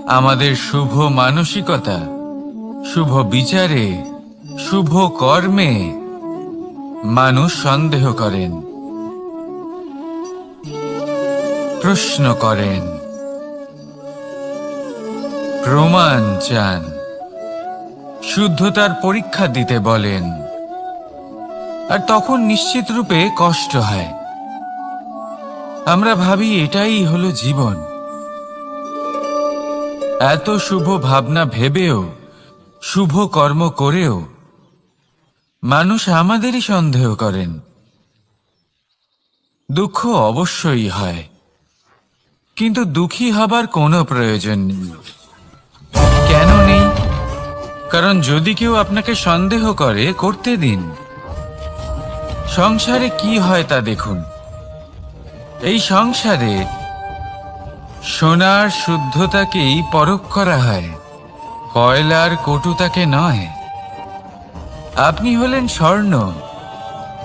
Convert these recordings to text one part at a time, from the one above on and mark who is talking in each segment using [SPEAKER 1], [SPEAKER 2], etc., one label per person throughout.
[SPEAKER 1] আমাদের শুভ মানসিকতা, শুভ বিচারে, শুভ কর্মে মানুষ সন্দেহ করেন, প্রশ্ন করেন, প্রমাণ চান, শুদ্ধতার পরীক্ষা দিতে বলেন। আর তখন নিশ্চিত রূপে কষ্ট হয়। আমরা ভাবি এটাই হলো জীবন। এত শুভ ভাবনা ভেবেও, শুভ কর্ম করেও মানুষ আমাদেরই সন্দেহ করেন। দুঃখ অবশ্যই হয়, কিন্তু দুঃখী হবার কোনো প্রয়োজন নেই। কেন নেই? কারণ যদি কেউ আপনাকে সন্দেহ করে, করতে দিন। সংসারে কি হয় তা দেখুন। এই সংসারে সোনার শুদ্ধতাকেই পরখ করা হয়, কয়লার কটুতাকে নয়। আপনি হলেন স্বর্ণ,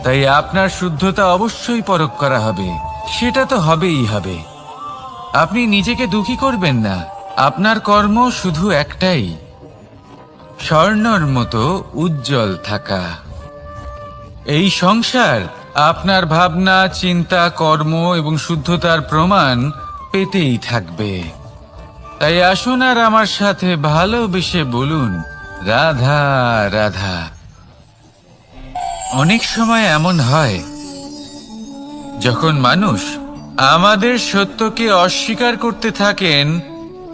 [SPEAKER 1] তাই আপনার শুদ্ধতা অবশ্যই পরখ করা হবে। সেটা তো হবেই হবে। আপনি নিজেকে দুঃখী করবেন না। আপনার কর্ম শুধু একটাই, স্বর্ণর মতো উজ্জ্বল থাকা। এই সংসার আপনার ভাবনা, চিন্তা, কর্ম এবং শুদ্ধতার প্রমাণ পেতেই থাকবে। তাই আসুন আর আমার সাথে ভালোবেসে বলুন, রাধা রাধা। অনেক সময় এমন হয় যখন মানুষ আমাদের সত্যকে অস্বীকার করতে থাকেন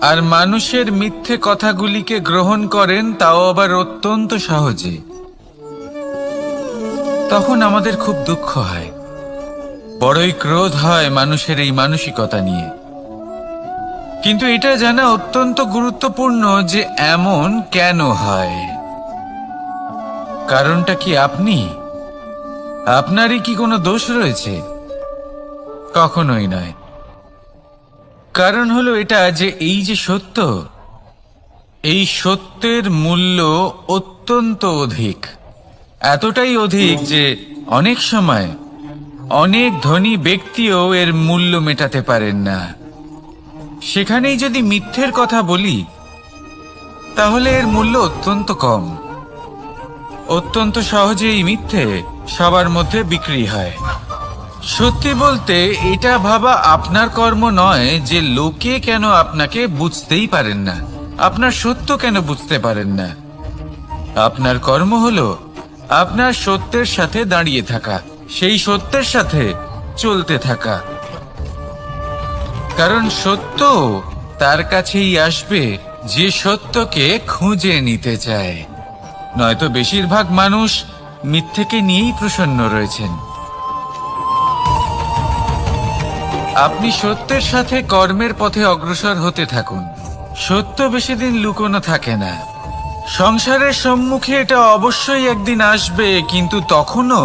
[SPEAKER 1] আর মানুষের মিথ্যে কথাগুলিকে গ্রহণ করেন, তাও আবার অত্যন্ত সহজে। তখন আমাদের খুব দুঃখ হয়, বড়ই ক্রোধ হয় মানুষের এই মানসিকতা নিয়ে। কিন্তু এটা জানা অত্যন্ত গুরুত্বপূর্ণ যে এমন কেন হয়। কারণটা কি আপনি? আপনারই কি কোনো দোষ রয়েছে? কখনোই নয়। কারণ হলো এটা যে এই যে সত্য, এই সত্যের মূল্য অত্যন্ত অধিক। এতটাই অধিক যে অনেক সময় অনেক ধনী ব্যক্তিও এর মূল্য মেটাতে পারেন না। সেখানেই যদি মিথ্যের কথা বলি, তাহলে এর মূল্য অত্যন্ত কম। অত্যন্ত সহজেই মিথ্যে সবার মধ্যে বিক্রি হয়। সত্যি বলতে এটা ভাবা আপনার কর্ম নয় যে লোকে কেন আপনাকে বুঝতেই পারেন না, আপনার সত্য কেন বুঝতে পারেন না। আপনার কর্ম হলো আপনার সত্যের সাথে দাঁড়িয়ে থাকা, সেই সত্যের সাথে চলতে থাকা। কারণ সত্য তার কাছেই আসবে যে সত্যকে খুঁজে নিতে চায়। নয়তো বেশিরভাগ মানুষ মিথ্যেকে নিয়েই প্রসন্ন রয়েছেন। আপনি সত্যের সাথে কর্মের পথে অগ্রসর হতে থাকুন। সত্য বেশি দিন লুকোনো থাকে না। সংসারের সম্মুখে এটা অবশ্যই একদিন আসবে, কিন্তু তখনও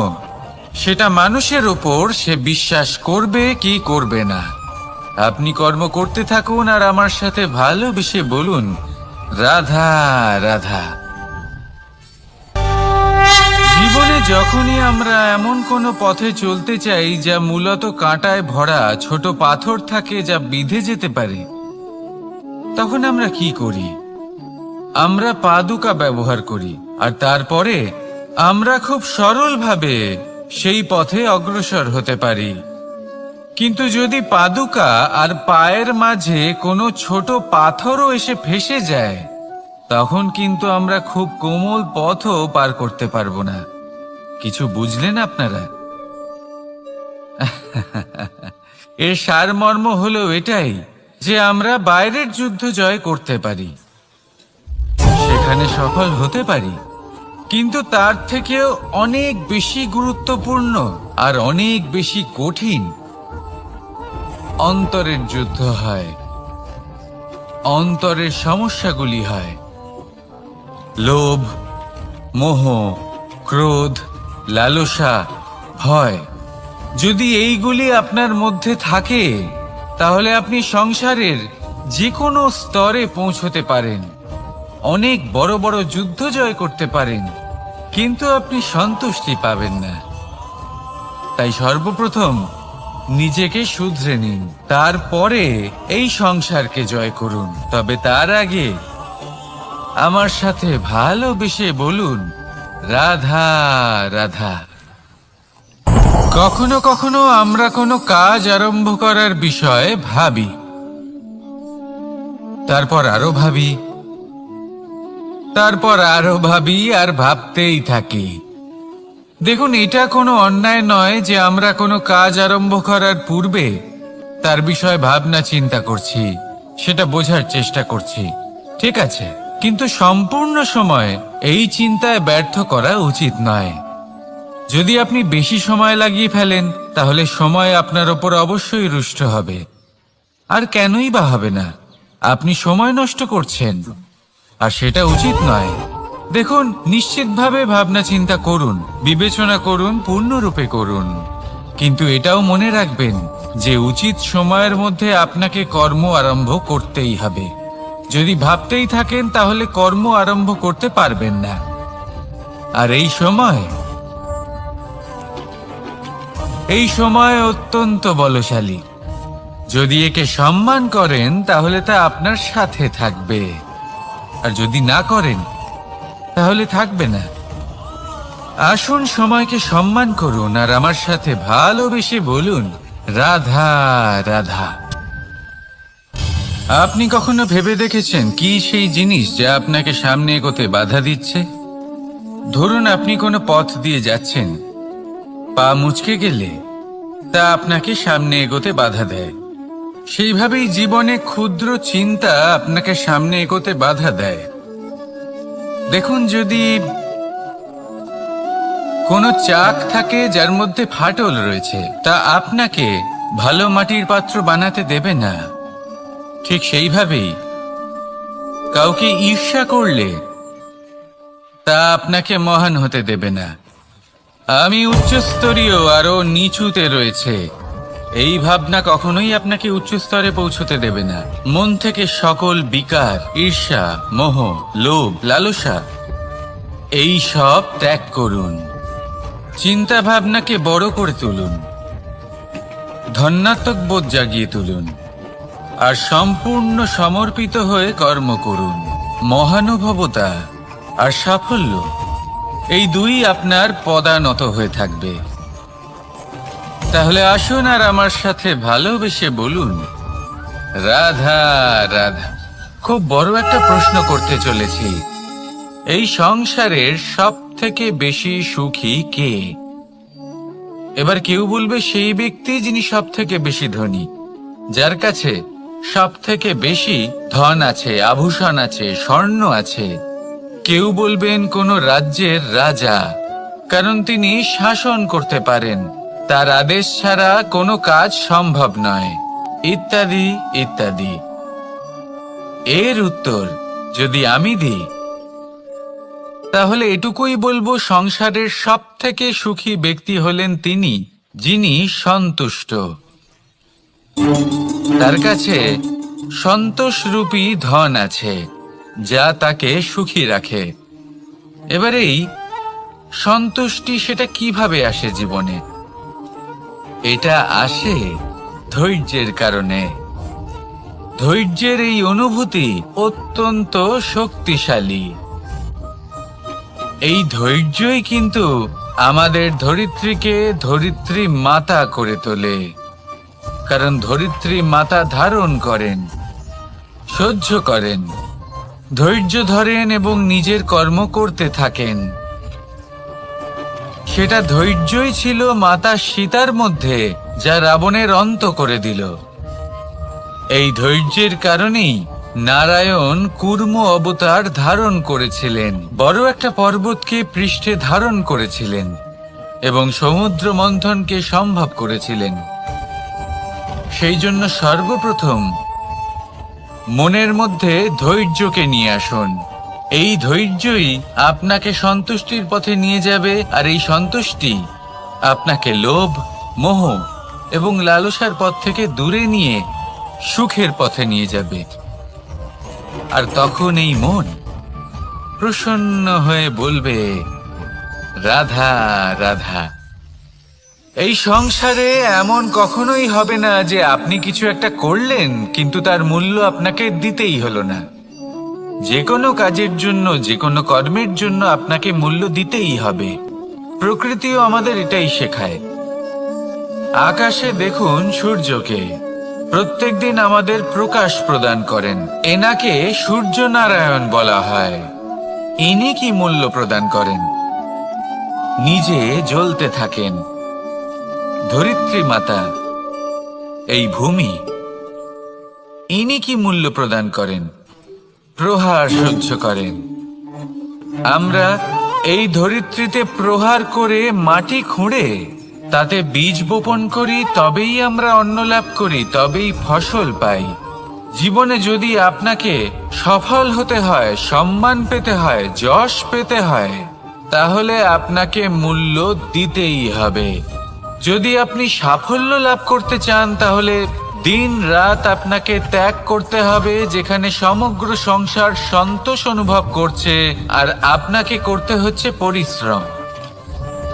[SPEAKER 1] সেটা মানুষের ওপর সে বিশ্বাস করবে কি করবে না। আপনি কর্ম করতে থাকুন আর আমার সাথে ভালোবেসে বলুন, রাধা রাধা। জীবনে যখনই আমরা এমন কোনো পথে চলতে চাই যা মূলত কাঁটায় ভরা ছোট পাথর থাকে, যা বিঁধে যেতে পারে, তখন আমরা কি করি? আমরা পাদুকা ব্যবহার করি আর তারপরে আমরা খুব সরলভাবে সেই পথে অগ্রসর হতে পারি। কিন্তু যদি পাদুকা আর পায়ের মাঝে কোনো ছোট পাথরও এসে ফেঁসে যায়, তখন কিন্তু আমরা খুব কোমল পথও পার করতে পারবো না। কিছু বুঝলেন আপনারা? এর সারমর্ম হলো এটাই যে আমরা বাইরের যুদ্ধ জয় করতে পারি, সেখানে সফল হতে পারি, কিন্তু তার থেকেও অনেক বেশি গুরুত্বপূর্ণ আর অনেক বেশি কঠিন অন্তরের যুদ্ধ হয়। অন্তরের সমস্যাগুলি হয় লোভ, মোহ, ক্রোধ, লালসা, ভয়। যদি এইগুলি আপনার মধ্যে থাকে, তাহলে আপনি সংসারের যে কোনো স্তরে পৌঁছতে পারেন, অনেক বড় বড় যুদ্ধ জয় করতে পারেন, কিন্তু আপনি সন্তুষ্টি পাবেন না। তাই সর্বপ্রথম নিজেকে শুধরে নিন, তারপরে এই সংসারকে জয় করুন। তবে তার আগে আমার সাথে ভালোবেসে বলুন, রাধা রাধা। কখনো কখনো আমরা কোনো কাজ আরম্ভ করার বিষয়ে ভাবি, তারপর আরো ভাবি, তারপর আরো ভাবি, আর ভাবতেই থাকি। দেখুন, এটা কোনো অন্যায় নয় যে আমরা কোনো কাজ আরম্ভ করার পূর্বে তার বিষয়ে ভাবনা চিন্তা করছি, সেটা বোঝার চেষ্টা করছি, ঠিক আছে, কিন্তু সম্পূর্ণ সময় এই চিন্তায় ব্যর্থ করা উচিত নয়। যদি আপনি বেশি সময় লাগিয়ে ফেলেন, তাহলে সময় আপনার ওপর অবশ্যই রুষ্ট হবে। আর কেনই বা হবে না? আপনি সময় নষ্ট করছেন, আর সেটা উচিত নয়। দেখুন, নিশ্চিতভাবে ভাবনা চিন্তা করুন, বিবেচনা করুন, পূর্ণরূপে করুন, কিন্তু এটাও মনে রাখবেন যে উচিত সময়ের মধ্যে আপনাকে কর্ম আরম্ভ করতেই হবে। যদি ভাবতেই থাকেন, তাহলে কর্ম আরম্ভ করতে পারবেন না। আর এই সময় অত্যন্ত বলশালী। যদি একে সম্মান করেন, তাহলে তা আপনার সাথে থাকবে, আর যদি না করেন, তাহলে থাকবে না। আসুন সময়কে সম্মান করুন, আর আমার সাথে ভালোবেসে বলুন, রাধা রাধা। আপনি কখনো ভেবে দেখেছেন কি সেই জিনিস যা আপনাকে সামনে এগোতে বাধা দিচ্ছে? ধরুন, আপনি কোনো পথ দিয়ে যাচ্ছেন, পা মুচকে গেলে তা আপনাকে সামনে এগোতে বাধা দেয়। সেইভাবেই জীবনে ক্ষুদ্র চিন্তা আপনাকে সামনে এগোতে বাধা দেয়। দেখুন, যদি কোনো চাক থাকে যার মধ্যে ফাটল রয়েছে, তা আপনাকে ভালো মাটির পাত্র বানাতে দেবে না। ঠিক সেইভাবেই কাউকে ঈর্ষা করলে তা আপনাকে মহান হতে দেবে না। আমি উচ্চস্তরীয়, আরো নিচুতে রয়েছে, এই ভাবনা কখনোই আপনাকে উচ্চ স্তরে পৌঁছতে দেবে না। মন থেকে সকল বিকার, ঈর্ষা, মোহ, লোভ, লালসা এই সব ত্যাগ করুন। চিন্তা ভাবনাকে বড় করে তুলুন, ধন্যাত্মক বোধ জাগিয়ে তুলুন, আর সম্পূর্ণ সমর্পিত হয়ে কর্ম করুন। মহানুভবতা আর সাফল্য এই দুই আপনার পদানত হয়ে থাকবে। তাহলে আসুন আর আমার সাথে ভালোবেসে বলুন, রাধা রাধা। খুব বড় একটা প্রশ্ন করতে চলেছি, এই সংসারের সব থেকে বেশি সুখী কে? এবার কেউ বলবে সেই ব্যক্তি যিনি সব থেকে বেশি ধনী, যার কাছে সব থেকে বেশি ধন আছে, আভূষণ আছে, স্বর্ণ আছে। কেউ বলবেন কোনো রাজ্যের রাজা, কারণ তিনি শাসন করতে পারেন, তার আদেশ ছাড়া কোনো কাজ সম্ভব নয়, ইত্যাদি ইত্যাদি। এর উত্তর যদি আমি দিই, তাহলে এটুকুই বলবো, সংসারের সব থেকে সুখী ব্যক্তি হলেন তিনি যিনি সন্তুষ্ট। তার কাছে সন্তোষরূপী ধন আছে, যা তাকে সুখী রাখে। এবার এই সন্তুষ্টি, সেটা কিভাবে আসে জীবনে? এটা আসে ধৈর্যের কারণে। ধৈর্যের এই অনুভূতি অত্যন্ত শক্তিশালী। এই ধৈর্যই কিন্তু আমাদের ধরিত্রীকে ধরিত্রী মাতা করে তোলে, কারণ ধরিত্রী মাতা ধারণ করেন, সহ্য করেন, ধৈর্য ধরেন এবং নিজের কর্ম করতে থাকেন। সেটা ধৈর্যই ছিল মাতা সীতার মধ্যে, যা রাবণের অন্ত করে দিল। এই ধৈর্যের কারণেই নারায়ণ কুর্ম অবতার ধারণ করেছিলেন, বড় একটা পর্বতকে পৃষ্ঠে ধারণ করেছিলেন এবং সমুদ্র মন্থনকে সম্ভব করেছিলেন। সেই জন্য সর্বপ্রথম মনের মধ্যে ধৈর্যকে নিয়ে আসুন। এই ধৈর্যই আপনাকে সন্তুষ্টির পথে নিয়ে যাবে, আর এই সন্তুষ্টি আপনাকে লোভ, মোহ এবং লালসার পথ থেকে দূরে নিয়ে সুখের পথে নিয়ে যাবে। আর তখন এই মন প্রসন্ন হয়ে বলবে, রাধা রাধা। এই সংসারে এমন কখনোই হবে না যে আপনি কিছু একটা করলেন কিন্তু তার মূল্য আপনাকে দিতেই হলো না। যে কোনো কাজের জন্য, যে কোনো কর্মের জন্য আপনাকে মূল্য দিতেই হবে। প্রকৃতিও আমাদের এটাই শেখায়। আকাশে দেখুন সূর্যকে, প্রত্যেকদিন আমাদের প্রকাশ প্রদান করেন। এনাকে সূর্য নারায়ণ বলা হয়। ইনি কি মূল্য প্রদান করেন? নিজে জ্বলতে থাকেন। ধরিত্রী মাতা, এই ভূমি, ইনি কি মূল্য প্রদান করেন? প্রহার সহ্য করেন। আমরা এই ধরিত্রীতে প্রহার করে মাটি খুঁড়ে তাতে বীজ বপন করি, তবেই আমরা অন্ন লাভ করি, তবেই ফসল পাই। জীবনে যদি আপনাকে সফল হতে হয়, সম্মান পেতে হয়, যশ পেতে হয়, তাহলে আপনাকে মূল্য দিতেই হবে। যদি আপনি সাফল্য লাভ করতে চান, তাহলে দিন রাত আপনাকে ত্যাগ করতে হবে, যেখানে সমগ্র সংসার সন্তোষ অনুভব করছে আর আপনাকে করতে হচ্ছে পরিশ্রম।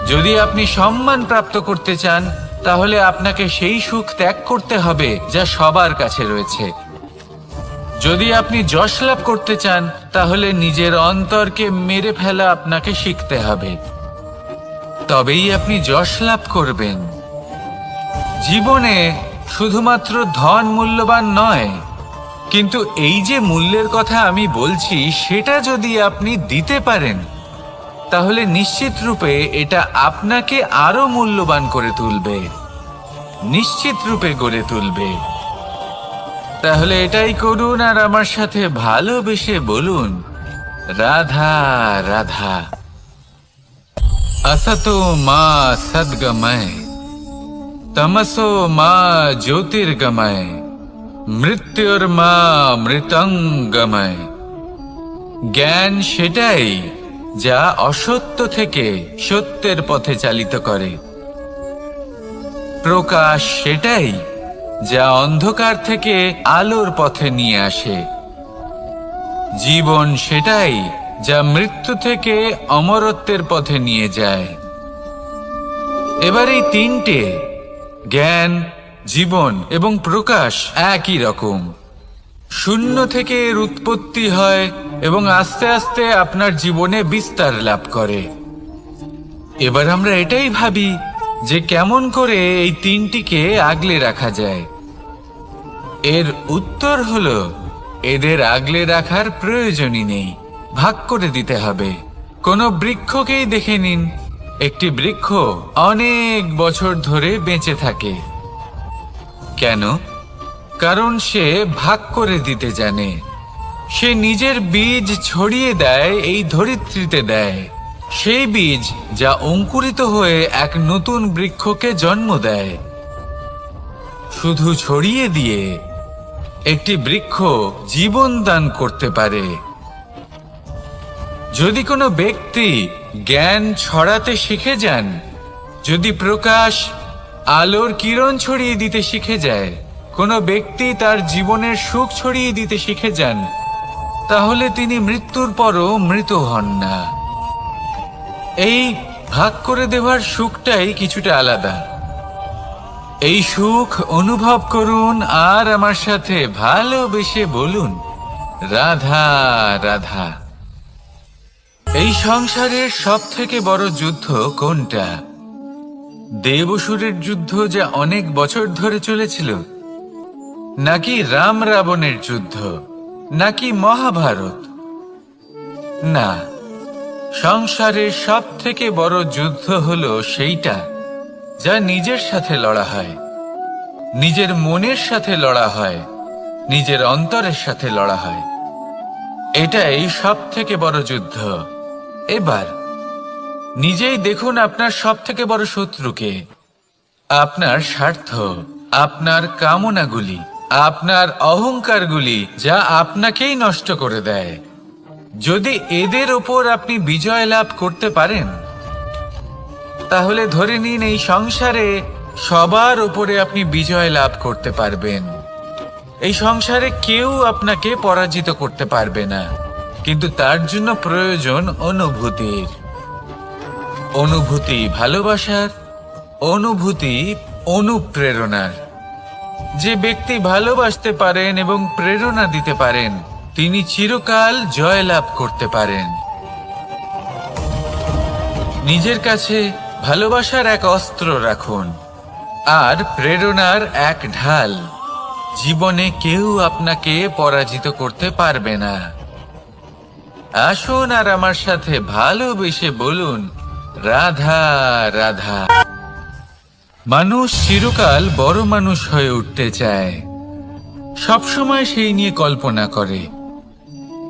[SPEAKER 1] যদি আপনি সম্মান প্রাপ্ত করতে চান, তাহলে আপনাকে সেই সুখ ত্যাগ করতে হবে যা সবার কাছে রয়েছে। যদি আপনি যশ লাভ করতে চান, তাহলে নিজের অন্তরকে মেরে ফেলা আপনাকে শিখতে হবে, তবেই আপনি যশ লাভ করবেন। জীবনে শুধুমাত্র ধন মূল্যবান নয়, কিন্তু এই যে মূল্যের কথা আমি বলছি, সেটা যদি আপনি দিতে পারেন, তাহলে নিশ্চিত রূপে এটা আপনাকে আরো মূল্যবান করে তুলবে, নিশ্চিত রূপে গড়ে তুলবে। তাহলে এটাই করুন আর আমার সাথে ভালোবেসে বলুন, রাধা রাধা। असतो मा सद्गमय, तमसो मा ज्योतिर्गमय, মৃত্যুর্মা মৃতঙ্গময়। জ্ঞান সেটাই যা অসত্য থেকে সত্যের পথে চালিত করে। প্রকাশ সেটাই যা অন্ধকার থেকে আলোর পথে নিয়ে আসে। জীবন সেটাই যা মৃত্যু থেকে অমরত্বের পথে নিয়ে যায়। এবার এই তিনটে, জ্ঞান, জীবন এবং প্রকাশ, একই রকম। শূন্য থেকে এর উৎপত্তি হয় এবং আস্তে আস্তে আপনার জীবনে বিস্তার লাভ করে। এবার আমরা এটাই ভাবি যে কেমন করে এই তিনটিকে আগলে রাখা যায়। এর উত্তর হলো, এদের আগলে রাখার প্রয়োজনই নেই, ভাগ করে দিতে হবে। কোনো বৃক্ষকেই দেখে নিন, একটি বৃক্ষ অনেক বছর ধরে বেঁচে থাকে। কেন? কারণ সে ভাগ করে দিতে জানে। সে নিজের বীজ ছড়িয়ে দেয়, এই ধরিত্রীতে দেয়। সেই বীজ যা অঙ্কুরিত হয়ে এক নতুন বৃক্ষকে জন্ম দেয়। শুধু ছড়িয়ে দিয়ে একটি বৃক্ষ জীবন দান করতে পারে। যদি কোনো ব্যক্তি জ্ঞান ছড়াতে শিখে যান, যদি প্রকাশ, আলোর কিরণ ছড়িয়ে দিতে শিখে যায়, কোনো ব্যক্তি তার জীবনের সুখ ছড়িয়ে দিতে শিখে যান, তাহলে তিনি মৃত্যুর পরও মৃত হন না। এই ভাগ করে দেওয়ার সুখটাই কিছুটা আলাদা। এই সুখ অনুভব করুন আর আমার সাথে ভালোবেসে বলুন, রাধা রাধা। এই সংসারের সব থেকে বড় যুদ্ধ কোনটা? দেব-অসুরের যুদ্ধ যা অনেক বছর ধরে চলেছিল, নাকি রাম রাবণের যুদ্ধ, নাকি মহাভারত? না, সংসারের সব থেকে বড় যুদ্ধ হলো সেইটা যা নিজের সাথে লড়া হয়, নিজের মনের সাথে লড়া হয়, নিজের অন্তরের সাথে লড়া হয়। এটাই সব থেকে বড় যুদ্ধ। এবার নিজেই দেখুন আপনার সব থেকে বড় শত্রুকে। আপনার স্বার্থ, আপনার কামনাগুলি, আপনার অহংকারগুলি, যা আপনাকেই নষ্ট করে দেয়। যদি এদের ওপর আপনি বিজয় লাভ করতে পারেন, তাহলে ধরে নিন এই সংসারে সবার ওপরে আপনি বিজয় লাভ করতে পারবেন। এই সংসারে কেউ আপনাকে পরাজিত করতে পারবে না, কিন্তু তার জন্য প্রয়োজন অনুভূতির। অনুভূতি ভালোবাসার, অনুভূতি অনুপ্রেরণার। যে ব্যক্তি ভালোবাসতে পারেন এবং প্রেরণা দিতে পারেন তিনি চিরকাল জয়লাভ করতে পারেন। নিজের কাছে ভালোবাসার এক অস্ত্র রাখুন আর প্রেরণার এক ঢাল। জীবনে কেউ আপনাকে পরাজিত করতে পারবে না। আসুন আর আমার সাথে ভালোবেসে বলুন, রাধা রাধা। মানুষ চিরকাল বড় মানুষ হয়ে উঠতে চায়, সবসময় সেই নিয়ে কল্পনা করে।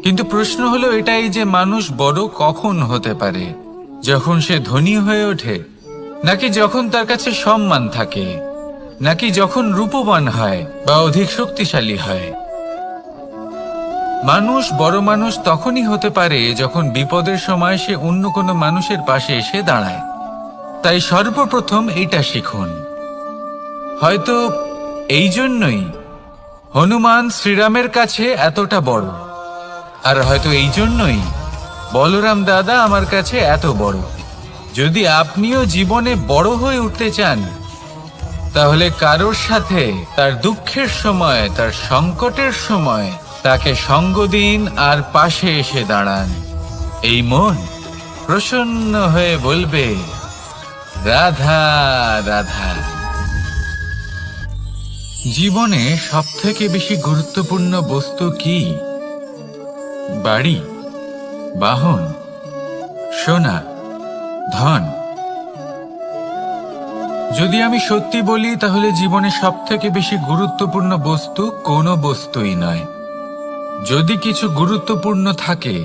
[SPEAKER 1] কিন্তু প্রশ্ন হলো এটাই যে মানুষ বড় কখন হতে পারে? যখন সে ধনী হয়ে ওঠে, নাকি যখন তার কাছে সম্মান থাকে, নাকি যখন রূপবান হয় বা অধিক শক্তিশালী হয়? মানুষ বড় মানুষ তখনই হতে পারে যখন বিপদের সময় সে অন্য কোনো মানুষের পাশে এসে দাঁড়ায়। তাই সর্বপ্রথম এটা শিখুন। হয়তো এই জন্যই হনুমান শ্রীরামের কাছে এতটা বড়, আর হয়তো এই জন্যই বলরাম দাদা আমার কাছে এত বড়। যদি আপনিও জীবনে বড় হয়ে উঠতে চান, তাহলে কারোর সাথে তার দুঃখের সময়, তার সংকটের সময় তাকে সঙ্গ দিন আর পাশে এসে দাঁড়ান। এই মন প্রসন্ন হয়ে বলবে, রাধা রাধা। জীবনে সবথেকে বেশি গুরুত্বপূর্ণ বস্তু কি? বাড়ি, বাহন, সোনা, ধন? যদি আমি সত্যি বলি, তাহলে জীবনে সবথেকে বেশি গুরুত্বপূর্ণ বস্তু কোনো বস্তুই নয়। যদি কিছু গুরুত্বপূর্ণ থাকে,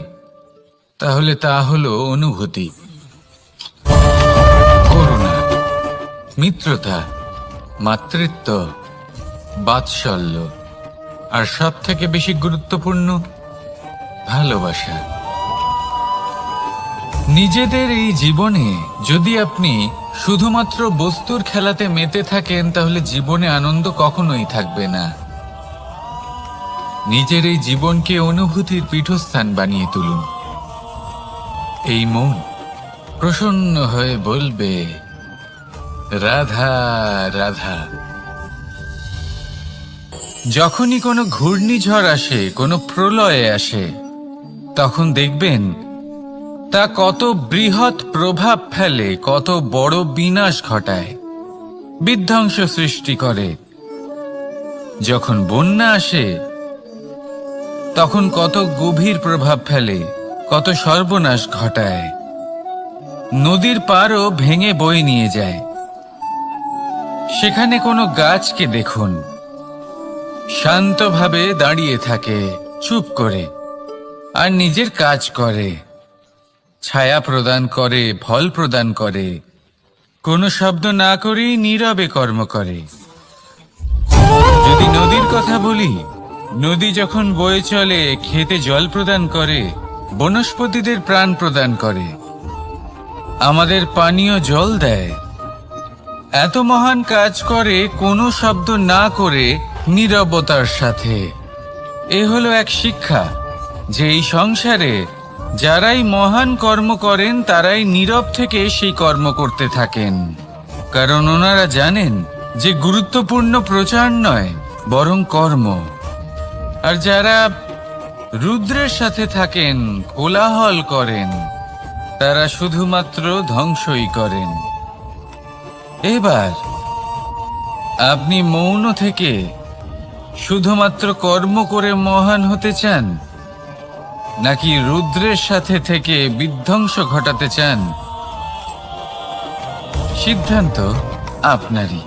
[SPEAKER 1] তাহলে তা হলো অনুভূতি, করুণা, মিত্রতা, মাতৃত্ব, বাৎসল্য, আর সবথেকে বেশি গুরুত্বপূর্ণ ভালোবাসা। নিজেদের এই জীবনে যদি আপনি শুধুমাত্র বস্তুর খেলাতে মেতে থাকেন, তাহলে জীবনে আনন্দ কখনোই থাকবে না। নিজের এই জীবনকে অনুভূতির পীঠস্থান বানিয়ে তুলুন। এই মন প্রসন্ন হয়ে বলবে, রাধা রাধা। যখনই কোনো ঘূর্ণিঝড় আসে, কোনো প্রলয়ে আসে, তখন দেখবেন তা কত বৃহৎ প্রভাব ফেলে, কত বড় বিনাশ ঘটায়, বিধ্বংস সৃষ্টি করে। যখন বন্যা আসে, তখন কত গভীর প্রভাব ফেলে, কত সর্বনাশ ঘটায়। নদীর পাড়ও ভেঙে বয়ে নিয়ে যায়। সেখানে কোনো গাছকে দেখুন, শান্তভাবে দাঁড়িয়ে থাকে, চুপ করে, আর নিজের কাজ করে, ছায়া প্রদান করে, ফল প্রদান করে, কোনো শব্দ না করেই নীরবে কর্ম করে। যদি নদীর কথা বলি, নদী যখন বয়ে চলে, খেতে জল প্রদান করে, বনস্পতিদের প্রাণ প্রদান করে, আমাদের পানীয় জল দেয়। এত মহান কাজ করে কোনো শব্দ না করে, নীরবতার সাথে। এ হলো এক শিক্ষা যে এই সংসারে যারাই মহান কর্ম করেন, তারাই নীরব থেকে সেই কর্ম করতে থাকেন। কারণ ওনারা জানেন যে গুরুত্বপূর্ণ প্রচার নয়, বরং কর্ম। আর যারা রুদ্রের সাথে থাকেন, কোলাহল করেন, তারা শুধুমাত্র ধ্বংসই করেন। এবার আপনি মৌন থেকে শুধুমাত্র কর্ম করে মহান হতে চান, নাকি রুদ্রের সাথে থেকে বিধ্বংস ঘটাতে চান? সিদ্ধান্ত আপনারই।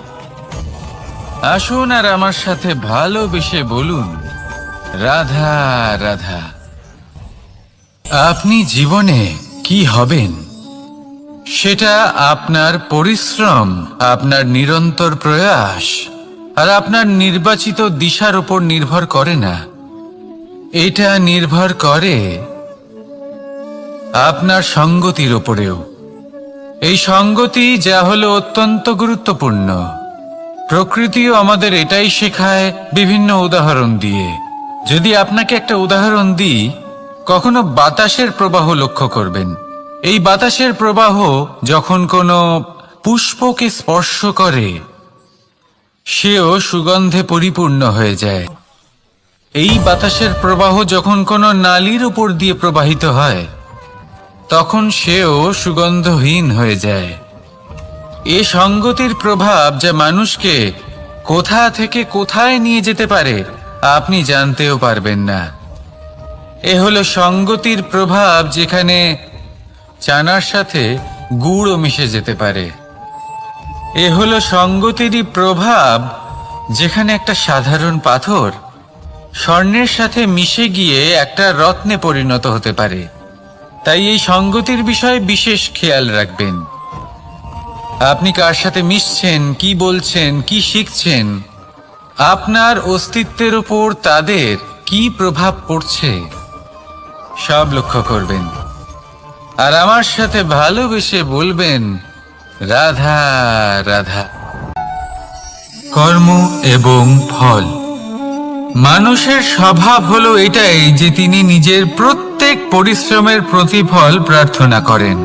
[SPEAKER 1] আসুন আর আমার সাথে ভালোবেসে বলুন, রাধা রাধা। আপনি জীবনে কি হবেন, সেটা আপনার পরিশ্রম, আপনার নিরন্তর প্রয়াস আর আপনার নির্বাচিত দিশার উপর নির্ভর করে না। এটা নির্ভর করে আপনার সঙ্গতির উপরেও। এই সঙ্গতি যা হলো অত্যন্ত গুরুত্বপূর্ণ। প্রকৃতিও আমাদের এটাই শেখায় বিভিন্ন উদাহরণ দিয়ে। যদি আপনাকে একটা উদাহরণ দিই, কখনো বাতাসের প্রবাহ লক্ষ্য করবেন। এই বাতাসের প্রবাহ যখন কোনো পুষ্পকে স্পর্শ করে সেও সুগন্ধে পরিপূর্ণ হয়ে যায়। এই বাতাসের প্রবাহ যখন কোনো নালীর উপর দিয়ে প্রবাহিত হয় তখন সেও সুগন্ধহীন হয়ে যায়। এ সঙ্গতির প্রভাব যা মানুষকে কোথা থেকে কোথায় নিয়ে যেতে পারে আপনি জানতেও পারবেন না। এ হলো সঙ্গতির প্রভাব, যেখানে চানার সাথে গুড়ও মিশে যেতে পারে। এ হলো সঙ্গতিরই প্রভাব, যেখানে একটা সাধারণ পাথর স্বর্ণের সাথে মিশে গিয়ে একটা রত্নে পরিণত হতে পারে। তাই এই সঙ্গতির বিষয়ে বিশেষ খেয়াল রাখবেন। আপনি কার সাথে মিশছেন, কি বলছেন, কি শিখছেন, আপনার অস্তিত্বের উপর তাদের কি প্রভাব পড়ছে সব লক্ষ্য করবেন। আর আমার সাথে ভালোবেসে বলবেন, রাধা রাধা। কর্ম এবং ফল। মানুষের স্বভাব হলো এটাই যে তিনি নিজের প্রত্যেক পরিশ্রমের প্রতিফল প্রার্থনা করেন।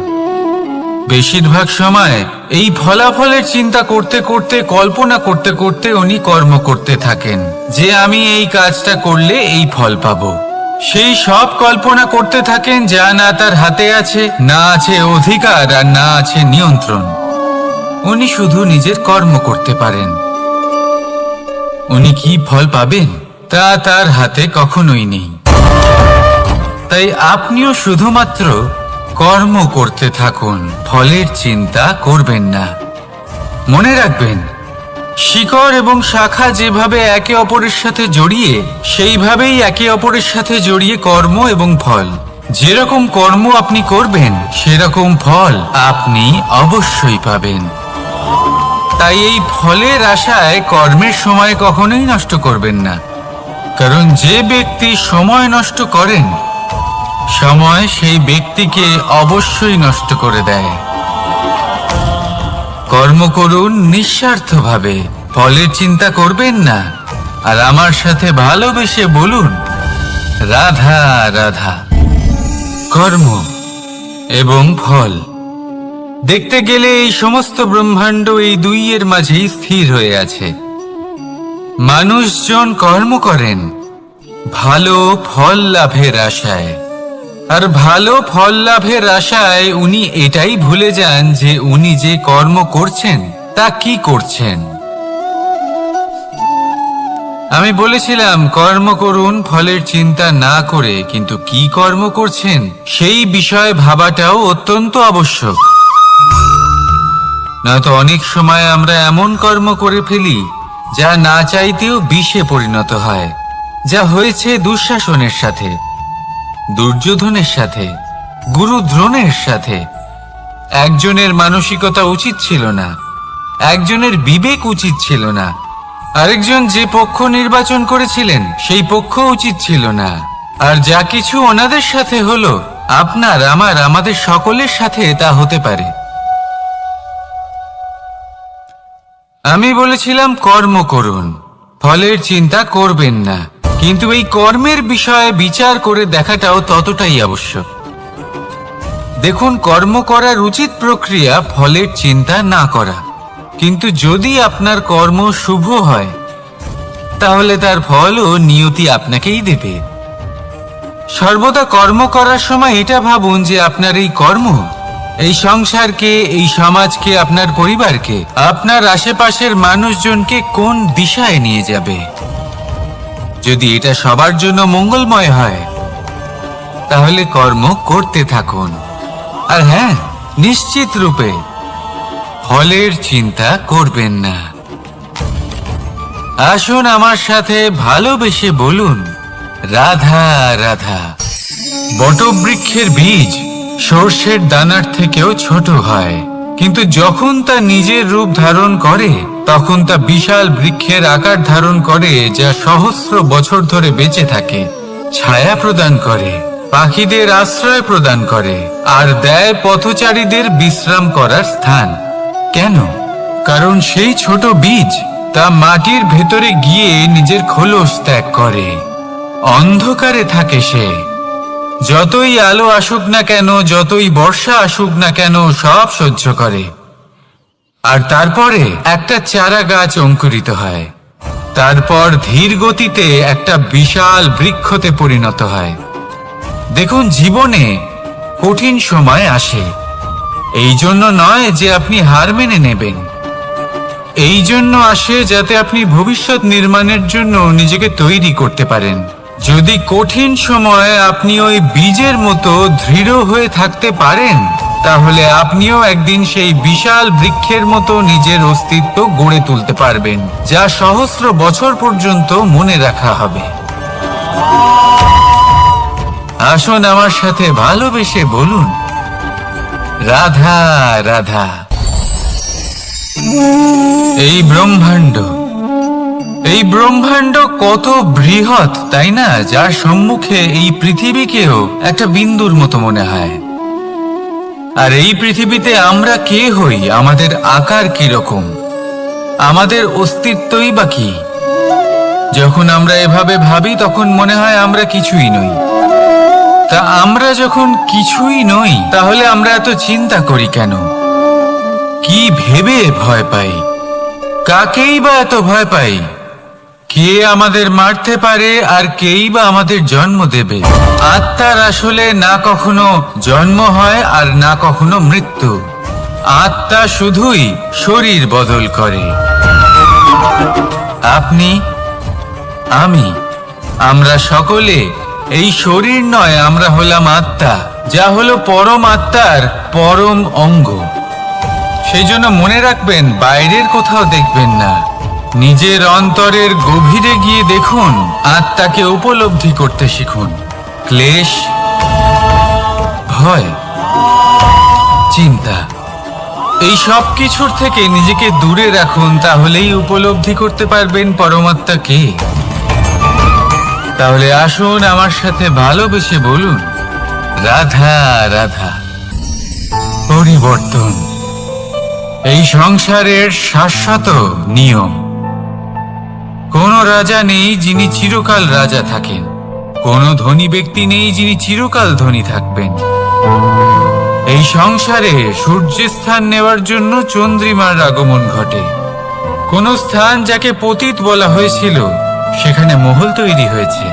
[SPEAKER 1] বেশিরভাগ সময় এই ফলাফলের চিন্তা করতে করতে, কল্পনা করতে করতে উনি কর্ম করতে থাকেন যে আমি এই কাজটা করলে এই ফল পাবো। সেই সব কল্পনা করতে থাকেন যা না তার হাতে আছে, না আছে অধিকার, আর না আছে নিয়ন্ত্রণ। উনি শুধু নিজের কর্ম করতে পারেন। উনি কি ফল পাবেন তা তার হাতে কখনোই নেই। তাই আপনিও শুধুমাত্র কর্ম করতে থাকুন, ফলের চিন্তা করবেন না। মনে রাখবেন, শিকড় এবং শাখা যেভাবে একে অপরের সাথে জড়িয়ে, সেইভাবেই একে অপরের সাথে জড়িয়ে কর্ম এবং ফল। যেরকম কর্ম আপনি করবেন সেরকম ফল আপনি অবশ্যই পাবেন। তাই এই ফলের আশায় কর্মের সময় কখনোই নষ্ট করবেন না, কারণ যে ব্যক্তি সময় নষ্ট করেন সময় সেই ব্যক্তিকে অবশ্যই নষ্ট করে দেয়। কর্ম করুন নিঃস্বার্থভাবে, ফলের চিন্তা করবেন না। আর আমার সাথে ভালোবেসে বলুন, রাধা রাধা। কর্ম এবং ফল। দেখতে গেলে এই সমস্ত ব্রহ্মাণ্ড এই দুইয়ের মাঝেই স্থির হয়ে আছে। মানুষজন কর্ম করেন ভালো ফল লাভের আশায়, আর ভালো ফল লাভের আশায় উনি এটাই ভুলে যান যে উনি যে কর্ম করছেন তা কি করছেন। আমি বলেছিলাম কর্ম করুন ফলের চিন্তা না করে, কিন্তু কি কর্ম করছেন সেই বিষয়ে ভাবাটাও অত্যন্ত আবশ্যক। নয়তো অনেক সময় আমরা এমন কর্ম করে ফেলি যা না চাইতেও বিষে পরিণত হয়, যা হয়েছে দুঃশাসনের সাথে, দুর্যোধনের সাথে, গুরু দ্রোণের সাথে। একজনের মানসিকতা উচিত ছিল না, একজনের বিবেক উচিত ছিল না, আরেকজন যে পক্ষ নির্বাচন করেছিলেন সেই পক্ষ উচিত ছিল না। আর যা কিছু ওনাদের সাথে হলো, আপনার, আমার, আমাদের সকলের সাথে তা হতে পারে। আমি বলেছিলাম কর্ম করুন, ফলের চিন্তা করবেন না, কিন্তু এই কর্মের বিষয়ে বিচার করে দেখাটাও ততটাই আবশ্যক। দেখুন, কর্ম করার উচিত প্রক্রিয়া ফলের চিন্তা না করা, কিন্তু যদি আপনার কর্ম শুভ হয় তাহলে তার ফলও নিয়তি আপনাকেই দেবে। সর্বদা কর্ম করার সময় এটা ভাবুন যে আপনার এই কর্ম এই সংসারকে, এই সমাজকে, আপনার পরিবারকে, আপনার আশেপাশের মানুষজনকে কোন দিশায় নিয়ে যাবে। যদি এটা সবার জন্য মঙ্গলময় হয় তাহলে কর্ম করতে থাকুন। আর হ্যাঁ, নিশ্চিত রূপে ফলের চিন্তা করবেন না। আসুন আমার সাথে ভালোবেসে বলুন, রাধা রাধা। বটবৃক্ষের বীজ সর্ষের দানার থেকেও ছোট হয়, কিন্তু যখন তা নিজের রূপ ধারণ করে তখন তা বিশাল বৃক্ষের আকার ধারণ করে, যা সহস্র বছর ধরে বেঁচে থাকে, ছায়া প্রদান করে, পাখিদের আশ্রয় প্রদান করে, আর দেয় পথচারীদের বিশ্রাম করার স্থান। কেন? কারণ সেই ছোট বীজ তা মাটির ভেতরে গিয়ে নিজের খোলস ত্যাগ করে। অন্ধকারে থাকে সে, যতই আলো আসুক না কেন, যতই বর্ষা আসুক না কেন, সব সহ্য করে। আর তারপরে একটা চারা গাছ অঙ্কুরিত হয়, তারপর ধীর গতিতে একটা বিশাল বৃক্ষতে পরিণত হয়। দেখুন, জীবনে কঠিন সময় আসে, এই জন্য নয় যে আপনি হার মেনে নেবেন, এই জন্য আসে যাতে আপনি ভবিষ্যৎ নির্মাণের জন্য নিজেকে তৈরি করতে পারেন। যদি কঠিন সময়ে আপনি ওই বীজের মতো দৃঢ় হয়ে থাকতে পারেন, তাহলে আপনিও একদিন সেই বিশাল বৃক্ষের মতো নিজের অস্তিত্ব গড়ে তুলতে পারবেন, যা সহস্র বছর পর্যন্ত মনে রাখা হবে। আসুন আমার সাথে ভালোবেসে বলুন, রাধা রাধা। এই ব্রহ্মাণ্ড কত বৃহৎ, তাই না? যার সম্মুখে এই পৃথিবীকেও একটা বিন্দুর মতো মনে হয়। আর এই পৃথিবীতে আমরা কে হই, আমাদের আকার কিরকম, আমাদের অস্তিত্বই বা কি? যখন আমরা এভাবে ভাবি তখন মনে হয় আমরা কিছুই নই। তা আমরা যখন কিছুই নই, তাহলে আমরা এত চিন্তা করি কেন? কি ভেবে ভয় পাই? কাকেই বা এত ভয় পাই? কে আমাদের মারতে পারে আর কেই বা আমাদের জন্ম দেবে? আত্মার আসলে না কখনো জন্ম হয় আর না কখনো মৃত্যু। আত্মা শুধুই শরীর বদল করে। আপনি, আমি, আমরা সকলে এই শরীর নয়, আমরা হলাম আত্মা, যা হলো পরম আত্মার পরম অঙ্গ। সেই জন্য মনে রাখবেন, বাইরের কোথাও দেখবেন না, নিজের অন্তরের গভীরে গিয়ে দেখুন, আত্মাকে উপলব্ধি করতে শিখুন। ক্লেশ, ভয়, চিন্তা, এই সব কিছুর থেকে নিজেকে দূরে রাখুন, তাহলেই উপলব্ধি করতে পারবেন পরমাত্মা কে। তাহলে আসুন আমার সাথে ভালোবেসে বলুন, রাধা রাধা। পরিবর্তন এই সংসারের শাশ্বত নিয়ম। কোন রাজা নেই যিনি চিরকাল রাজা থাকেন, কোন ধনী ব্যক্তি নেই যিনি চিরকাল ধনী থাকবেন। এই সংসারে সূর্যের স্থান নেওয়ার জন্য চন্দ্রিমার আগমন ঘটে। কোন স্থান যাকে পতিত বলা হয়েছিল, সেখানে মহল তৈরি হয়েছে।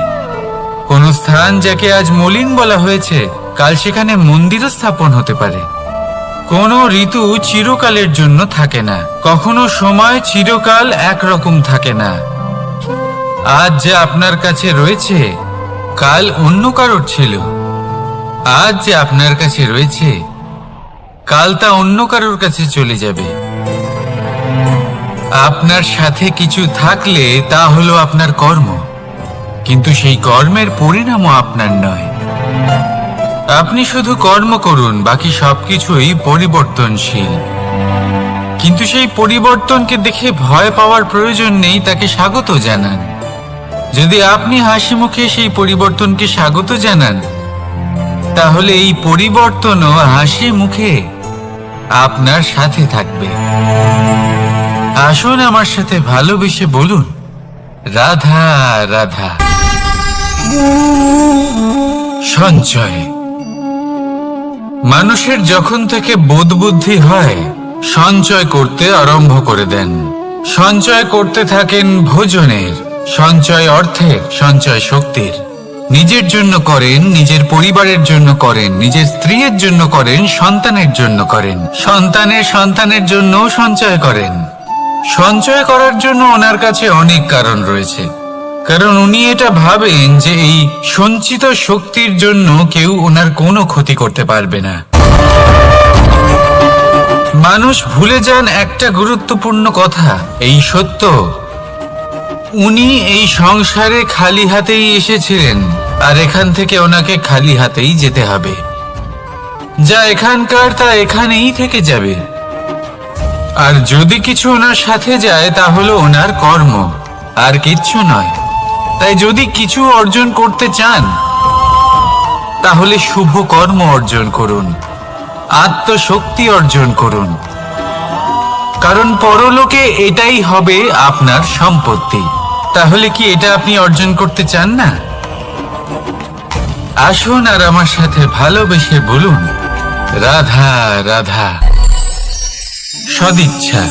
[SPEAKER 1] কোন স্থান যাকে আজ মলিন বলা হয়েছে, কাল সেখানে মন্দিরও স্থাপন হতে পারে। কোন ঋতু চিরকালের জন্য থাকে না, কখনো সময় চিরকাল একরকম থাকে না। আজ যা আপনার কাছে রয়েছে, কাল অন্য কারোর ছিল। আজ যে আপনার কাছে রয়েছে, কাল তা অন্য কারোর কাছে চলে যাবে। আপনার সাথে কিছু থাকলে তা হলো আপনার কর্ম, কিন্তু সেই কর্মের পরিণামও আপনার নয়। আপনি শুধু কর্ম করুন, বাকি সবকিছুই পরিবর্তনশীল। কিন্তু সেই পরিবর্তনকে দেখে ভয় পাওয়ার প্রয়োজন নেই, তাকে স্বাগত জানান। যদি আপনি হাসি মুখে সেই পরিবর্তনকে স্বাগত জানান, তাহলে এই পরিবর্তনও হাসি মুখে আপনার সাথে থাকবে। আসুন আমার সাথে ভালোবেসে বলুন, রাধা রাধা। সঞ্চয় মানুষের যখন থেকে বোধ বুদ্ধি হয়, সঞ্চয় করতে আরম্ভ করে দেন। সঞ্চয় করতে থাকেন ভোজনের, সঞ্চয় অর্থের, সঞ্চয় শক্তির। নিজের জন্য করেন, নিজের পরিবারের জন্য করেন, নিজের স্ত্রীর জন্য করেন, সন্তানের জন্য করেন, সন্তানের সন্তানের জন্য সঞ্চয় করেন। সঞ্চয় করার জন্য ওনার কাছে অনেক কারণ রয়েছে, কারণ উনি এটা ভাবেন যে এই সঞ্চিত শক্তির জন্য কেউ ওনার কোনো ক্ষতি করতে পারবে না। মানুষ ভুলে যান একটা গুরুত্বপূর্ণ কথা, এই সত্য, উনি এই সংসারে খালি হাতেই এসেছিলেন, আর এখান থেকে ওনাকে খালি হাতেই যেতে হবে। যা এখানকার তা এখানেই থেকে যাবে। আর যদি কিছু ওনার সাথে যায়, তা হলো ওনার কর্ম, আর কিচ্ছু নয়। তাই যদি কিছু অর্জন করতে চান, তাহলে শুভ কর্ম অর্জন করুন, আত্মশক্তি অর্জন করুন, কারণ পরলোকে এটাই হবে আপনার সম্পত্তি। তাহলে কি এটা আপনি অর্জন করতে চান না? আসুন আর আমার সাথে ভালোবেসে বলুন, রাধা রাধা। সদিচ্ছা।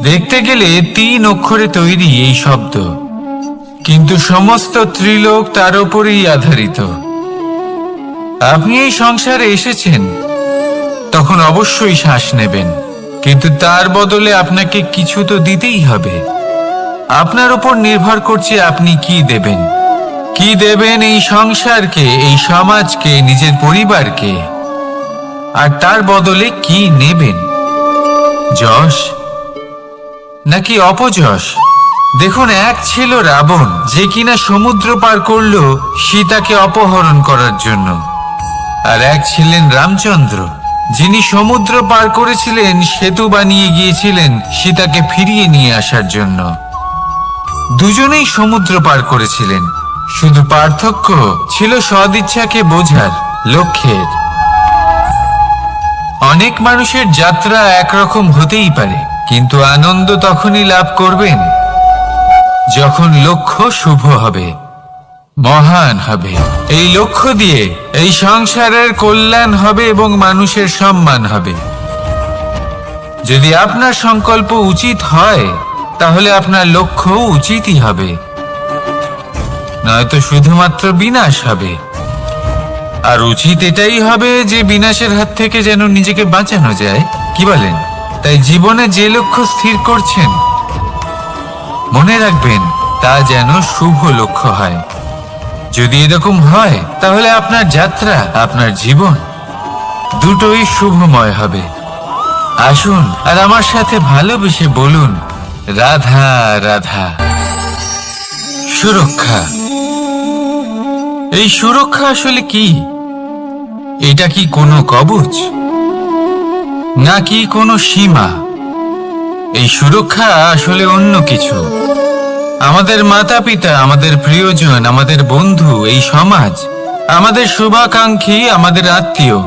[SPEAKER 1] দেখতে গেলে 3 অক্ষরে তৈরি এই শব্দ, কিন্তু সমস্ত ত্রিলোক তার উপরেই আধারিত। আপনি এই সংসারে এসেছেন, তখন অবশ্যই শ্বাস নেবেন, কিন্তু তার বদলে আপনাকে কিছু তো দিতেই হবে। আপনার উপর নির্ভর করছে আপনি কি দেবেন। কি দেবেন এই সংসারকে, এই সমাজকে, নিজের পরিবারকে, আর তার বদলে কি নেবেন? যশ নাকি অপযশ? দেখুন, এক ছিল রাবণ, যে কিনা সমুদ্র পার করল সীতাকে অপহরণ করার জন্য, আর এক ছিলেন রামচন্দ্র, যিনি সমুদ্র পার করেছিলেন, সেতু বানিয়ে গিয়েছিলেন সীতাকে ফিরিয়ে নিয়ে আসার জন্য। দুজনেই সমুদ্র পার করেছিলেন, শুধু পার্থক্য ছিল সদিচ্ছাকে বোঝার লক্ষ্যের। অনেক মানুষের যাত্রা একরকম হতেই পারে, কিন্তু আনন্দ তখনই লাভ করবেন যখন লক্ষ্য শুভ হবে, মহান হবে। এই লক্ষ্য দিয়ে এই সংসারের কল্যাণ হবে এবং মানুষের সম্মান হবে। যদি আপনার সংকল্প উচিত হয়, তাহলে আপনার লক্ষ্য উচিতই হবে, নয়তো শুধুমাত্র বিনাশ হবে। আর উচিত এটাই হবে যে বিনাশের হাত থেকে যেন নিজেকে বাঁচানো যায়, কি বলেন? তাই জীবনে যে লক্ষ্য স্থির করছেন, মনে রাখবেন তা যেন শুভ লক্ষ্য হয়। যদি এরকম হয়, তাহলে আপনার যাত্রা, আপনার জীবন দুটোই শুভময় হবে। আসুন আর আমার সাথে ভালোবেসে বলুন, রাধা রাধা। সুরক্ষা। এই সুরক্ষা আসলে কি? এটা কি কোনো কবচ, নাকি কোনো সীমা? এই সুরক্ষা আসলে অন্য কিছু। আমাদের মাতা পিতা, আমাদের প্রিয়জন, আমাদের বন্ধু, এই সমাজ, আমাদের শুভাকাঙ্ক্ষী, আমাদের আত্মীয়,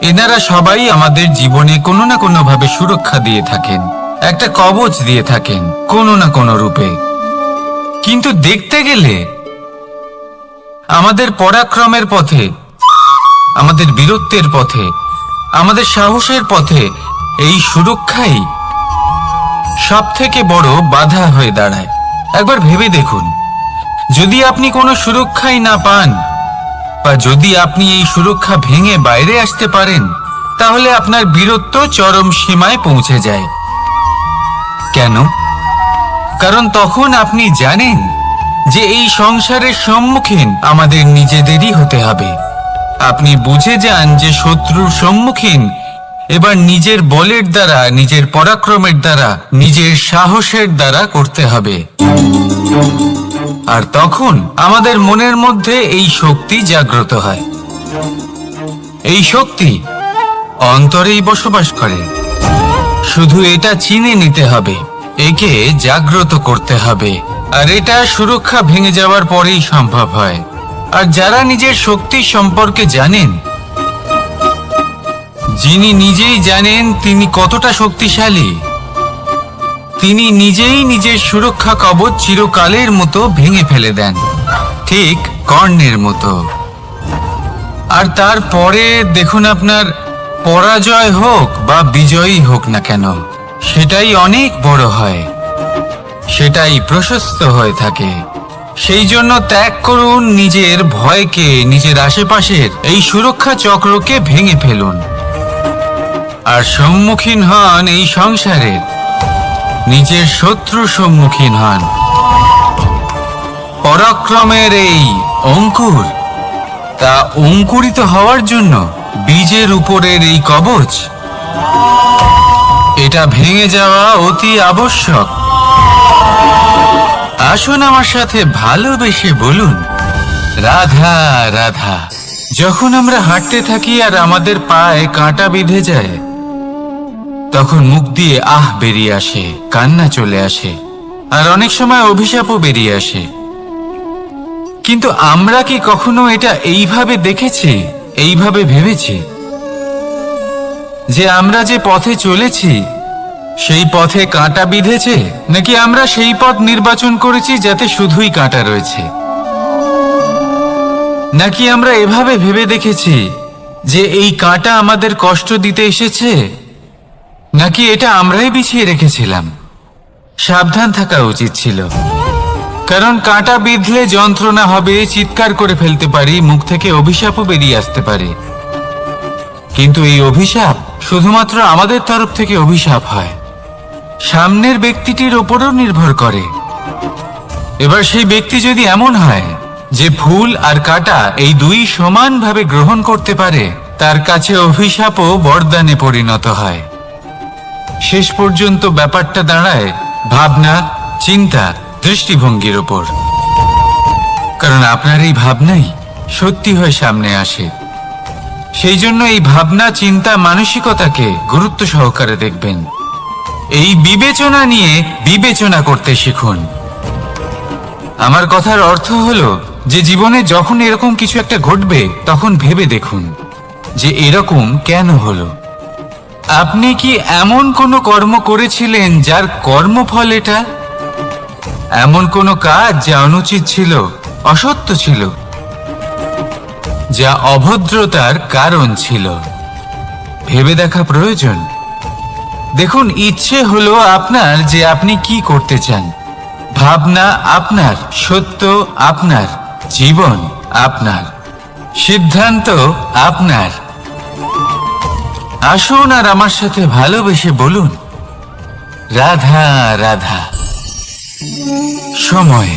[SPEAKER 1] এনারা সবাই আমাদের জীবনে কোনো না কোনো ভাবে সুরক্ষা দিয়ে থাকেন, একটা কবচ দিয়ে থাকেন কোনো না কোনো রূপে। কিন্তু দেখতে গেলে আমাদের পরাক্রমের পথে, আমাদের বীরত্বের পথে, আমাদের সাহসের পথে এই সুরক্ষাই সব থেকে বড় বাধা হয়ে দাঁড়ায়। একবার ভেবে দেখুন, যদি আপনি কোনো সুরক্ষাই না পান, বা যদি আপনি এই সুরক্ষা ভেঙে বাইরে আসতে পারেন, তাহলে আপনার বীরত্ব চরম সীমায় পৌঁছে যায়। কেন? কারণ তখন আপনি জানেন যে এই সংসারের সম্মুখীন আমাদের নিজেদেরই হতে হবে। আপনি বুঝে যান যে শত্রুর সম্মুখীন এবার নিজের বলের দ্বারা, নিজের পরাক্রমের দ্বারা, নিজের সাহসের দ্বারা করতে হবে। আর তখন আমাদের মনের মধ্যে এই শক্তি জাগ্রত হয়। এই শক্তি অন্তরেই বসবাস করে, শুধু এটা চিনে নিতে হবে, একে জাগ্রত করতে হবে। আর এটা সুরক্ষা ভেঙে যাওয়ার পরেই সম্ভব হয়। আর যারা নিজের শক্তি সম্পর্কে জানেন, যিনি নিজেই জানেন তিনি কতটা শক্তিশালী, তিনি নিজেই নিজের সুরক্ষা কবচ চিরকালের মতো ভেঙে ফেলে দেন, ঠিক কর্ণের মতো। আর তারপরে দেখুন, আপনার পরাজয় হোক বা বিজয়ী হোক না কেন, সেটাই অনেক বড় হয়, সেটাই প্রশস্ত হয়ে থাকে। সেই জন্য ত্যাগ করুন নিজের ভয়কে, নিজের আশেপাশের এই সুরক্ষা চক্রকে ভেঙে ফেলুন, আর সম্মুখীন হন এই সংসারের নিজের শত্রু সম্মুখীন হন। পরাক্রমের এই অঙ্কুর, তা অঙ্কুরিত হওয়ার জন্য বীজের উপরের এই কবচ, এটা ভেঙে যাওয়া অতি আবশ্যক। আসুন আমার সাথে ভালোবেসে বলুন, রাধা রাধা। যখন আমরা হাঁটতে থাকি আর আমাদের পায়ে কাঁটা বিঁধে যায়, তখন মুখ দিয়ে আহ বেরিয়ে আসে, কান্না চলে আসে, আর অনেক সময় অভিশাপও বেরিয়ে আসে। কিন্তু আমরা কি কখনো এটা এইভাবে দেখেছি, এইভাবে ভেবেছি যে আমরা যে পথে চলেছি সেই পথে কাঁটা বিঁধেছে, নাকি আমরা সেই পথ নির্বাচন করেছি যাতে শুধুই কাঁটা রয়েছে? নাকি আমরা এভাবে ভেবে দেখেছি যে এই কাঁটা আমাদের কষ্ট দিতে এসেছে, নাকি এটা আমরাই বিছিয়ে রেখেছিলাম? সাবধান থাকা উচিত ছিল, কারণ কাঁটা বিঁধলে যন্ত্রণা হবে, চিৎকার করে ফেলতে পারি, মুখ থেকে অভিশাপও বেরিয়ে আসতে পারে। কিন্তু এই অভিশাপ শুধুমাত্র আমাদের তরফ থেকে অভিশাপ হয়, সামনের ব্যক্তিটির ওপরও নির্ভর করে। এবার সেই ব্যক্তি যদি এমন হয় যে ফুল আর কাঁটা এই দুই সমানভাবে গ্রহণ করতে পারে, তার কাছে অভিশাপও বরদানে পরিণত হয়। শেষ পর্যন্ত ব্যাপারটা দাঁড়ায় ভাবনা, চিন্তা, দৃষ্টিভঙ্গির ওপর। কারণ আপনার এই ভাবনাই সত্যি হয়ে সামনে আসে। সেই জন্য এই ভাবনা, চিন্তা, মানসিকতাকে গুরুত্ব সহকারে দেখবেন। এই বিবেচনা নিয়ে বিবেচনা করতে শিখুন। আমার কথার অর্থ হলো যে জীবনে যখন এরকম কিছু একটা ঘটবে, তখন ভেবে দেখুন যে এরকম কেন হলো। আপনি কি এমন কোনো কর্ম করেছিলেন যার কর্মফল এটা? এমন কোনো কাজ যা অনুচিত ছিল, অসত্য ছিল, যা অভদ্রতার কারণ ছিল? ভেবে দেখা প্রয়োজন। দেখুন, ইচ্ছে হলো আপনার যে আপনি কি করতে চান। ভাবনা আপনার, সত্য আপনার, জীবন আপনার, সিদ্ধান্ত আপনার। আসুন আর আমার সাথে ভালোবেসে বলুন, রাধা রাধা। সময়।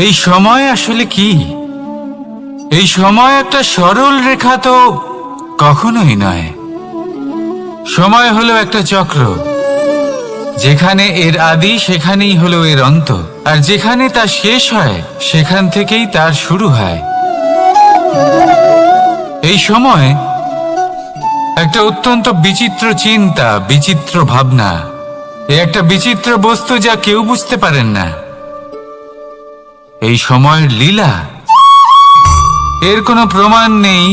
[SPEAKER 1] এই সময় আসলে কি? এই সময় একটা সরল রেখা তো কখনোই নয়। সময় হলো একটা চক্র, যেখানে এর আদি সেখানেই হলো এর অন্ত, আর যেখানে তা শেষ হয় সেখান থেকেই তার শুরু হয়। এই সময় একটা অত্যন্ত বিচিত্র চিন্তা, বিচিত্র ভাবনা, একটা বিচিত্র বস্তু যা কেউ বুঝতে পারেন না। এই সময়ের লীলা, এর কোনো প্রমাণ নেই,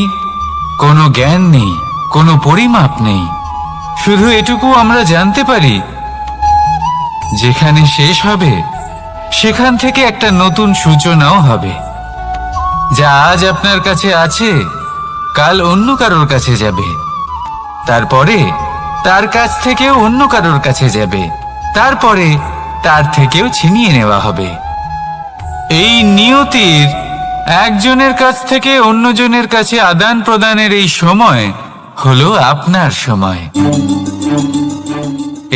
[SPEAKER 1] কোনো জ্ঞান নেই, কোনো পরিমাপ নেই। শুধু এটুকু আমরা জানতে পারি, যেখানে শেষ হবে সেখান থেকে একটা নতুন সূচনাও হবে। যা আজ আপনার কাছে আছে, কাল অন্য কারোর কাছে যাবে, তারপরে তার কাছ থেকেও অন্য কারোর কাছে যাবে, তারপরে তার থেকেও ছিনিয়ে নেওয়া হবে। এই নিয়তির একজনের কাছ থেকে অন্যজনের কাছে আদান প্রদানের এই সময় হলো আপনার সময়।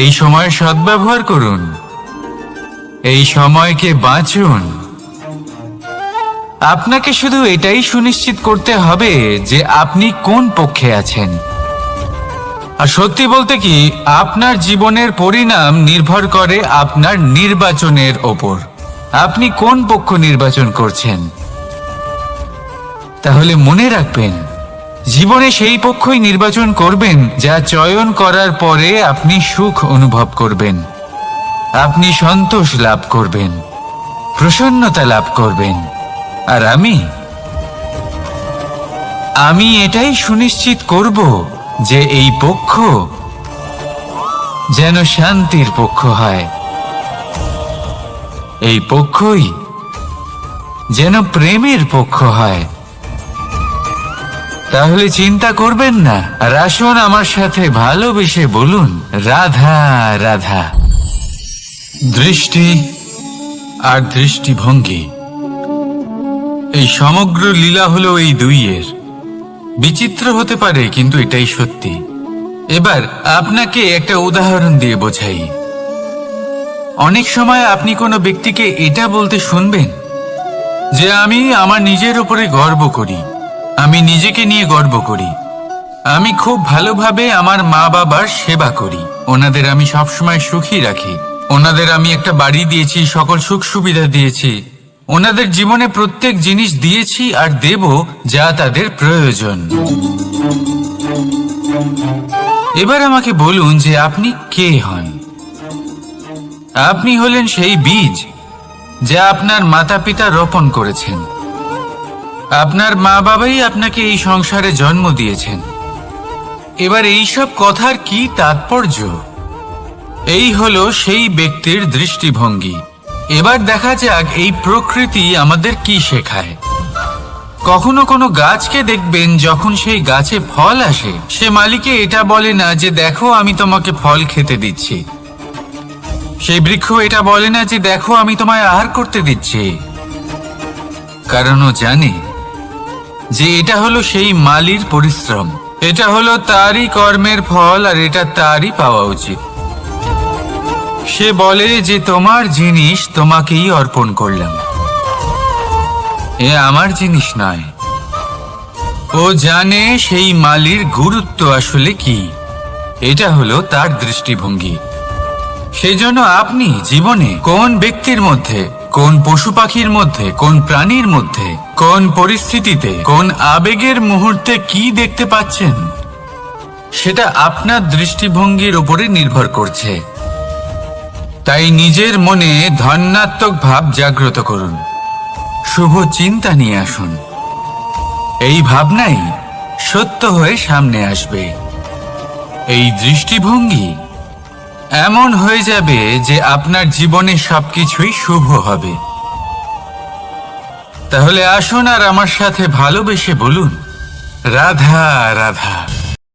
[SPEAKER 1] এই সময়ের সদ্ব্যবহার করুন, এই সময়কে বাঁচুন। আপনাকে শুধু এটাই সুনিশ্চিত করতে হবে যে আপনি কোন পক্ষে আছেন। আর সত্যি বলতে কি, আপনার জীবনের পরিণাম নির্ভর করে আপনার নির্বাচনের ওপর। আপনি কোন পক্ষ নির্বাচন করছেন। তাহলে মনে রাখবেন, জীবনে সেই পক্ষই নির্বাচন করবেন যা চয়ন করার পরে আপনি সুখ অনুভব করবেন, আপনি সন্তোষ লাভ করবেন, প্রসন্নতা লাভ করবেন। আর আমি এটাই সুনিশ্চিত করব যে এই পক্ষ যেন শান্তির পক্ষ হয়, এই পক্ষই যেন প্রেমের পক্ষ হয়। তাহলে চিন্তা করবেন না, আর আসুন আমার সাথে ভালোবেসে বলুন, রাধা রাধা। দৃষ্টি আর দৃষ্টিভঙ্গি, এই সমগ্র লীলা হলো এই দুইয়ের। বিচিত্র হতে পারে, কিন্তু এটাই সত্যি। এবার আপনাকে একটা উদাহরণ দিয়ে বোঝাই। অনেক সময় আপনি কোনো ব্যক্তিকে এটা বলতে শুনবেন যে আমি আমার নিজের উপরে গর্ব করি, আমি নিজেকে নিয়ে গর্ব করি, আমি খুব ভালোভাবে আমার মা বাবার সেবা করি, ওনাদের আমি সবসময় সুখী রাখি, ওনাদের আমি একটা বাড়ি দিয়েছি, সকল সুখ সুবিধা দিয়েছি, ওনাদের জীবনে প্রত্যেক জিনিস দিয়েছি আর দেব যা তাদের প্রয়োজন। এবার আমাকে বলুন যে আপনি কে হন। আপনি হলেন সেই বীজ যা আপনার মাতা পিতা রোপণ করেছেন। আপনার মা বাবাই আপনাকে এই সংসারে জন্ম দিয়েছেন। এবার এইসব কথার কি তাৎপর্য? এই হলো সেই ব্যক্তির দৃষ্টিভঙ্গি। এবার দেখা যাক এই প্রকৃতি আমাদের কি শেখায়। কখনো কোনো গাছকে দেখবেন, যখন সেই গাছে ফল আসে, সে মালিকে এটা বলে না যে দেখো আমি তোমাকে ফল খেতে দিচ্ছি। সেই বৃক্ষ এটা বলে না যে দেখো আমি তোমায় আহার করতে দিচ্ছি, কারণ ও জানে যে এটা হলো সেই মালির পরিশ্রম, এটা হলো তারই কর্মের ফল, আর এটা তারই পাওয়া উচিত। সে বলে যে তোমার জিনিস তোমাকেই অর্পণ করলাম, এ আমার জিনিস নয়। ও জানে সেই মালির গুরুত্ব আসলে কি, এটা হলো তার দৃষ্টিভঙ্গি। সেই জন্য আপনি জীবনে কোন ব্যক্তির মধ্যে, কোন পশু পাখির মধ্যে, কোন প্রাণীর মধ্যে, কোন পরিস্থিতিতে, কোন আবেগের মুহূর্তে কি দেখতে পাচ্ছেন, সেটা আপনার দৃষ্টিভঙ্গির উপরে নির্ভর করছে। তাই নিজের মনে ধনাত্মক ভাব জাগ্রত করুন, শুভ চিন্তা নিয়ে আসুন। এই ভাবনাই সত্য হয়ে সামনে আসবে। এই দৃষ্টিভঙ্গি এমন হয়ে যাবে যে আপনার জীবনে সবকিছুই শুভ হবে। তাহলে আসুন আর আমার সাথে ভালোবেসে বলুন, রাধা রাধা।